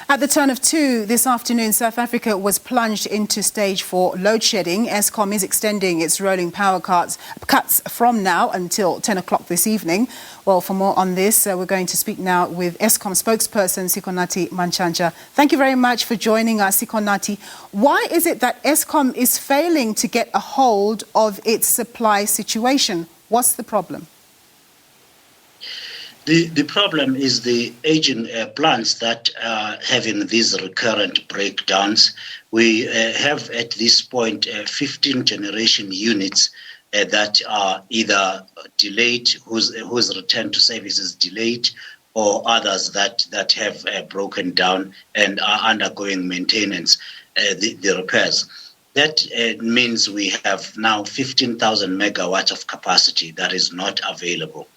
At the turn of 2 this afternoon, South Africa was plunged into stage 4 load shedding. Eskom is extending its rolling power cuts from now until 10 o'clock this evening. Well, for more on this, we're going to speak now with Eskom spokesperson Sikonathi Mantshantsha. Thank you very much for joining us, Sikonathi. Why is it that Eskom is failing to get a hold of its supply situation? What's the problem? The problem is the aging plants that are having these recurrent breakdowns. We have at this point 15 generation units that are either delayed, whose return to service is delayed, or others that have broken down and are undergoing maintenance, the repairs. That means we have now 15,000 megawatts of capacity that is not available.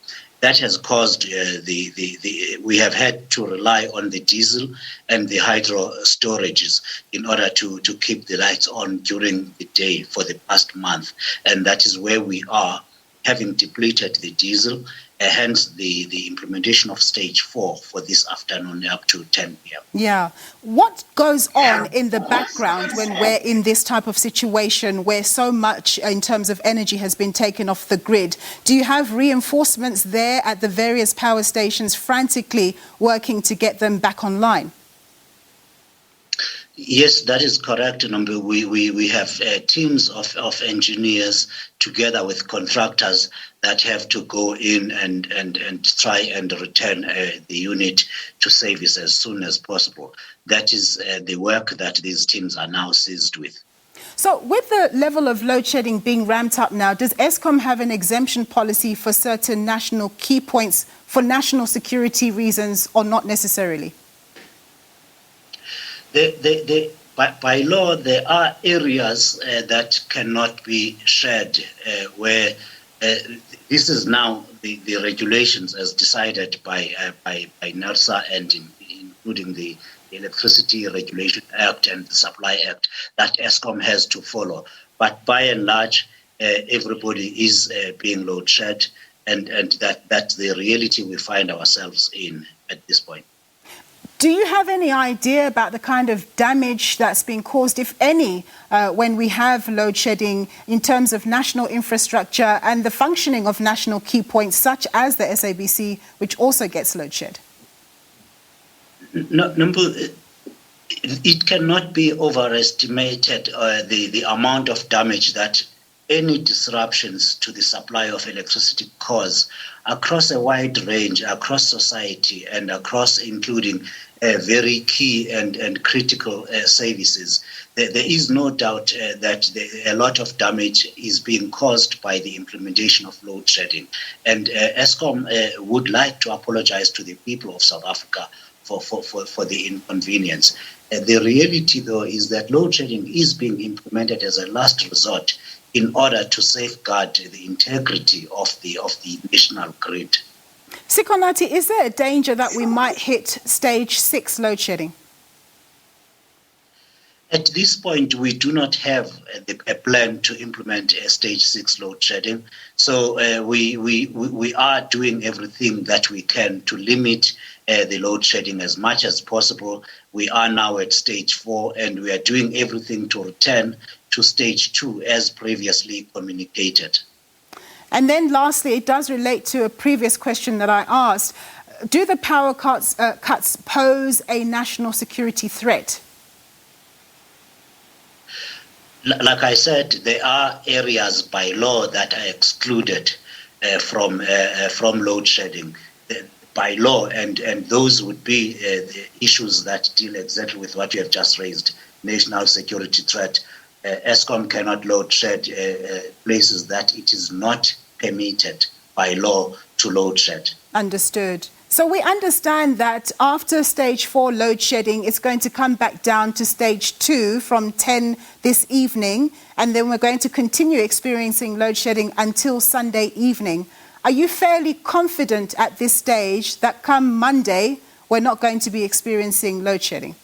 That has caused we have had to rely on the diesel and the hydro storages in order to keep the lights on during the day for the past month. And that is where we are, having depleted the diesel, hence the implementation of stage 4 for this afternoon up to 10 p.m. Yeah. What goes on in the background when we're in this type of situation where so much in terms of energy has been taken off the grid? Do you have reinforcements there at the various power stations frantically working to get them back online? Yes, that is correct. We have teams of engineers together with contractors that have to go in and try and return the unit to service as soon as possible. That is the work that these teams are now seized with. So with the level of load shedding being ramped up now, does Eskom have an exemption policy for certain national key points for national security reasons or not necessarily? By law, there are areas that cannot be shared where this is now the regulations as decided by NERSA and including the Electricity Regulation Act and the Supply Act that Eskom has to follow. But by and large, everybody is being load shed, and that's the reality we find ourselves in at this point. Do you have any idea about the kind of damage that's being caused, if any, when we have load shedding in terms of national infrastructure and the functioning of national key points such as the SABC, which also gets load shed? No, it cannot be overestimated the amount of damage that any disruptions to the supply of electricity cause across a wide range, across society and across including very key and critical services. There is no doubt that a lot of damage is being caused by the implementation of load shedding. And Eskom would like to apologize to the people of South Africa for the inconvenience. The reality, though, is that load shedding is being implemented as a last resort in order to safeguard the integrity of the national grid. Sikonathi, is there a danger that we might hit stage 6 load shedding? At this point, we do not have a plan to implement a stage 6 load shedding. So we are doing everything that we can to limit the load shedding as much as possible. We are now at stage 4 and we are doing everything to return to stage 2 as previously communicated. And then lastly, it does relate to a previous question that I asked. Do the power cuts pose a national security threat? Like I said, there are areas by law that are excluded from load shedding by law, and those would be the issues that deal exactly with what you have just raised, national security threat. Eskom cannot load shed places that it is not permitted by law to load shed. Understood. So we understand that after stage 4 load shedding, it's going to come back down to stage 2 from 10 this evening, and then we're going to continue experiencing load shedding until Sunday evening. Are you fairly confident at this stage that come Monday, we're not going to be experiencing load shedding?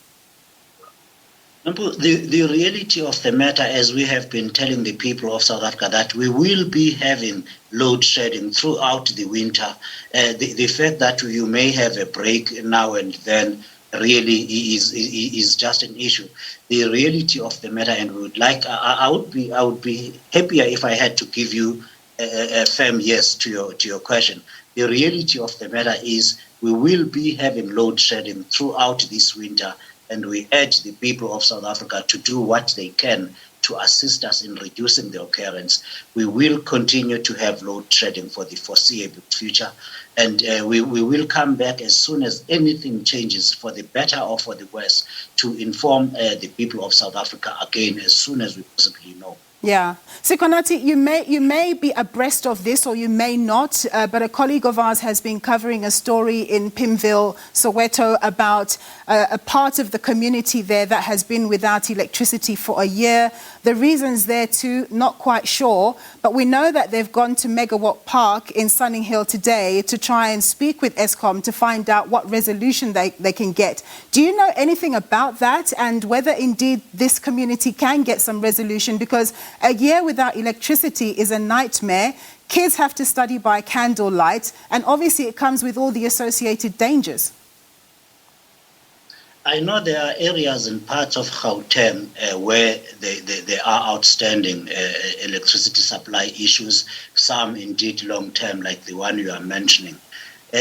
The reality of the matter, as we have been telling the people of South Africa, that we will be having load shedding throughout the winter. The fact that you may have a break now and then really is just an issue. The reality of the matter, and we would like, I would be happier if I had to give you a firm yes to your question. The reality of the matter is we will be having load shedding throughout this winter, and we urge the people of South Africa to do what they can to assist us in reducing the occurrence. We will continue to have load shedding for the foreseeable future, and we will come back as soon as anything changes for the better or for the worse to inform the people of South Africa again as soon as we possibly know. Yeah. Sikonathi, you may be abreast of this or you may not, but a colleague of ours has been covering a story in Pimville, Soweto, about a part of the community there that has been without electricity for a year. The reasons there too, not quite sure, but we know that they've gone to Megawatt Park in Sunninghill today to try and speak with Eskom to find out what resolution they can get. Do you know anything about that and whether indeed this community can get some resolution? Because a year without electricity is a nightmare. Kids have to study by candlelight, and obviously it comes with all the associated dangers. I know there are areas in parts of Gauteng where there are outstanding electricity supply issues, some indeed long-term, like the one you are mentioning.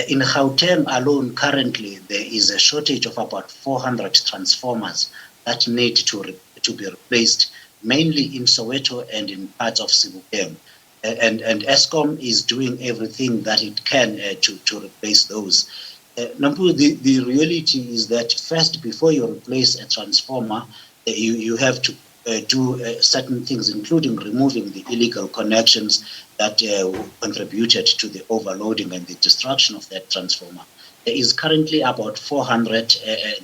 In Gauteng alone, currently, there is a shortage of about 400 transformers that need to be replaced, mainly in Soweto and in parts of Sebokeng. And Eskom is doing everything that it can to replace those. Nampu, the reality is that first, before you replace a transformer, you have to do certain things, including removing the illegal connections that contributed to the overloading and the destruction of that transformer. There is currently about 400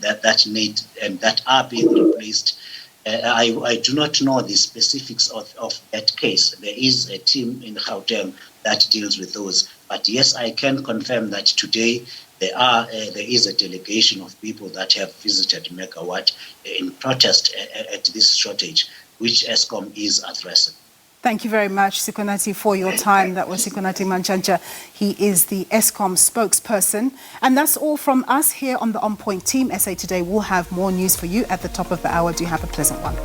that need and that are being replaced. I do not know the specifics of that case. There is a team in Gauteng that deals with those. But yes, I can confirm that today there is a delegation of people that have visited Megawatt in protest at this shortage, which Eskom is addressing. Thank you very much, Sikonathi, for your time. That was Sikonathi Mantshantsha. He is the Eskom spokesperson. And that's all from us here on the On Point team. SA Today will have more news for you at the top of the hour. Do have a pleasant one.